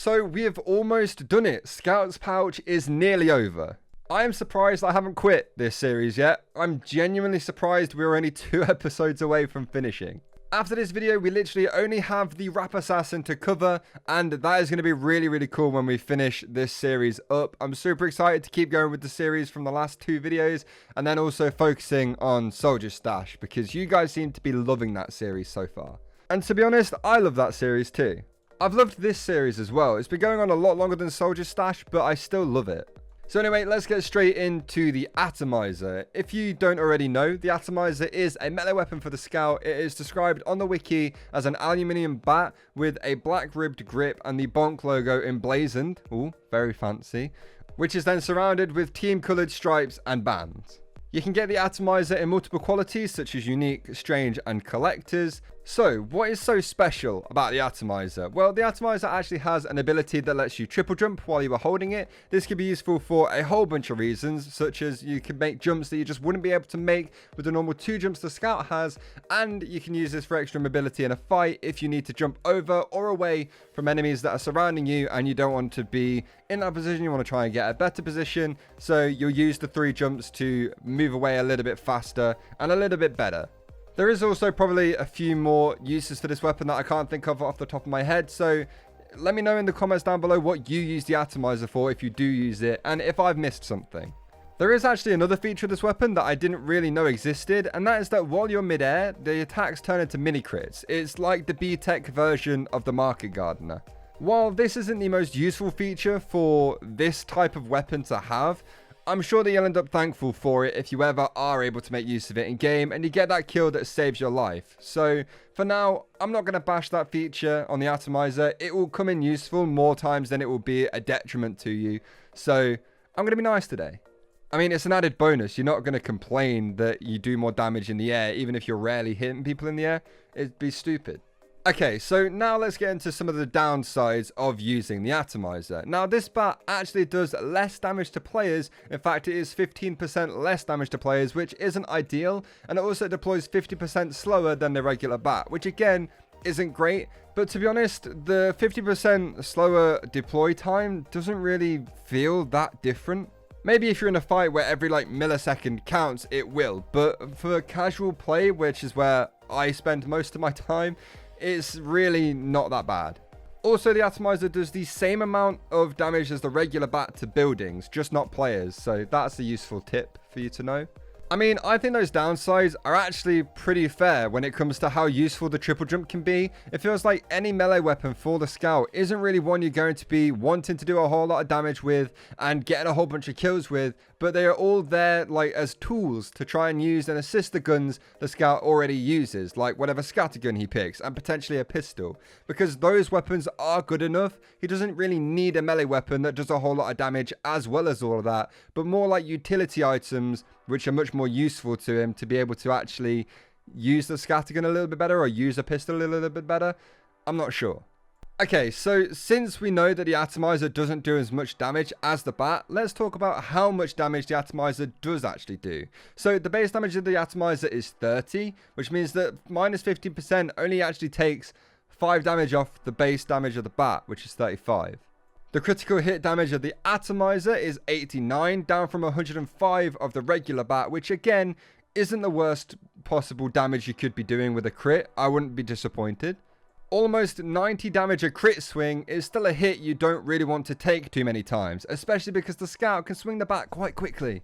So we have almost done it. Scout's Pouch is nearly over. I am surprised I haven't quit this series yet. I'm genuinely surprised we're only 2 episodes away from finishing. After this video, we literally only have the Rap Assassin to cover, and that is going to be really cool when we finish this series up. I'm super excited to keep going with the series from the last 2 videos, and then also focusing on Soldier Stash, because you guys seem to be loving that series so far. And to be honest, I love that series too. I've loved this series as well. It's been going on a lot longer than Soldier Stash, but I still love it. So anyway, let's get straight into the Atomizer. If you don't already know, the Atomizer is a melee weapon for the Scout. It is described on the wiki as an aluminium bat with a black ribbed grip and the Bonk logo emblazoned. Ooh, very fancy. Which is then surrounded with team coloured stripes and bands. You can get the Atomizer in multiple qualities such as unique, strange and collectors. So what is so special about the Atomizer? Well, the Atomizer actually has an ability that lets you triple jump while you are holding it. This can be useful for a whole bunch of reasons, such as you can make jumps that you just wouldn't be able to make with the normal 2 jumps the Scout has, and you can use this for extra mobility in a fight if you need to jump over or away from enemies that are surrounding you and you don't want to be in that position. You want to try and get a better position, so you'll use the 3 jumps to move away a little bit faster and a little bit better. There is also probably a few more uses for this weapon that I can't think of off the top of my head, so let me know in the comments down below what you use the Atomizer for if you do use it, and if I've missed something. There is actually another feature of this weapon that I didn't really know existed, and that is that while you're mid-air, the attacks turn into mini crits. It's like the B-Tech version of the Market Gardener. While this isn't the most useful feature for this type of weapon to have, I'm sure that you'll end up thankful for it if you ever are able to make use of it in game and you get that kill that saves your life. So for now, I'm not going to bash that feature on the Atomizer. It will come in useful more times than it will be a detriment to you. So I'm going to be nice today. I mean, it's an added bonus. You're not going to complain that you do more damage in the air, even if you're rarely hitting people in the air. It'd be stupid. Okay, so now let's get into some of the downsides of using the Atomizer. Now, this bat actually does less damage to players. In fact, it is 15% less damage to players, which isn't ideal. And it also deploys 50% slower than the regular bat, which again, isn't great. But to be honest, the 50% slower deploy time doesn't really feel that different. Maybe if you're in a fight where every millisecond counts, it will. But for casual play, which is where I spend most of my time, it's really not that bad. Also, the Atomizer does the same amount of damage as the regular bat to buildings, just not players. So that's a useful tip for you to know. I mean, I think those downsides are actually pretty fair when it comes to how useful the triple jump can be. It feels like any melee weapon for the Scout isn't really one you're going to be wanting to do a whole lot of damage with and getting a whole bunch of kills with, but they are all there as tools to try and use and assist the guns the Scout already uses, like whatever scattergun he picks and potentially a pistol, because those weapons are good enough. He doesn't really need a melee weapon that does a whole lot of damage as well as all of that, but more like utility items which are much more useful to him to be able to actually use the scattergun a little bit better or use a pistol a little bit better. I'm not sure. Okay, so since we know that the Atomizer doesn't do as much damage as the bat, let's talk about how much damage the Atomizer does actually do. So the base damage of the Atomizer is 30, which means that minus 15% only actually takes 5 damage off the base damage of the bat, which is 35. The critical hit damage of the Atomizer is 89, down from 105 of the regular bat, which again isn't the worst possible damage you could be doing with a crit. I wouldn't be disappointed. Almost 90 damage a crit swing is still a hit you don't really want to take too many times, especially because the Scout can swing the bat quite quickly.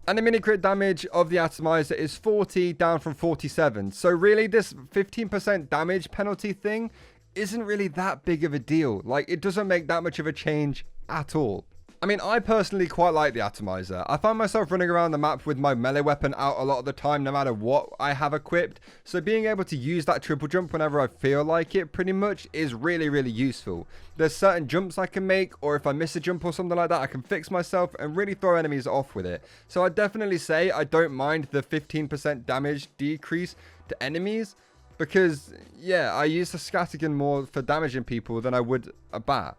And the mini crit damage of the Atomizer is 40, down from 47. So really this 15% damage penalty thing isn't really that big of a deal. It doesn't make that much of a change at all. I mean, I personally quite like the Atomizer. I find myself running around the map with my melee weapon out a lot of the time, no matter what I have equipped. So being able to use that triple jump whenever I feel like it pretty much is really useful. There's certain jumps I can make, or if I miss a jump or something like that, I can fix myself and really throw enemies off with it. So I definitely say I don't mind the 15% damage decrease to enemies. Because, yeah, I use the scattergun more for damaging people than I would a bat.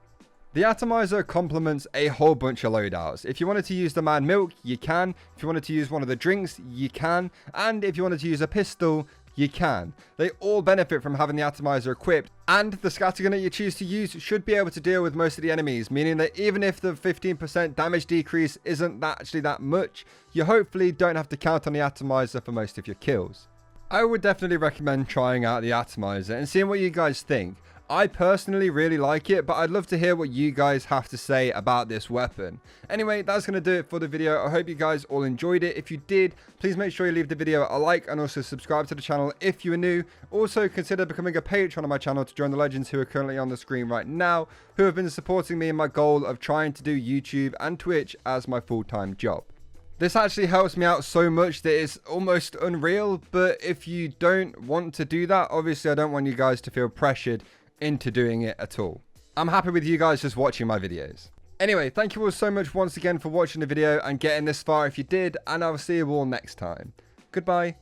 The Atomizer complements a whole bunch of loadouts. If you wanted to use the man milk, you can. If you wanted to use one of the drinks, you can. And if you wanted to use a pistol, you can. They all benefit from having the Atomizer equipped, and the scattergun that you choose to use should be able to deal with most of the enemies, meaning that even if the 15% damage decrease isn't actually that much, you hopefully don't have to count on the Atomizer for most of your kills. I would definitely recommend trying out the Atomizer and seeing what you guys think. I personally really like it, but I'd love to hear what you guys have to say about this weapon. Anyway, that's going to do it for the video. I hope you guys all enjoyed it. If you did, please make sure you leave the video a like and also subscribe to the channel if you are new. Also, consider becoming a patron on my channel to join the legends who are currently on the screen right now, who have been supporting me in my goal of trying to do YouTube and Twitch as my full-time job. This actually helps me out so much that it's almost unreal, but if you don't want to do that, obviously I don't want you guys to feel pressured into doing it at all. I'm happy with you guys just watching my videos. Anyway, thank you all so much once again for watching the video and getting this far if you did, and I'll see you all next time. Goodbye.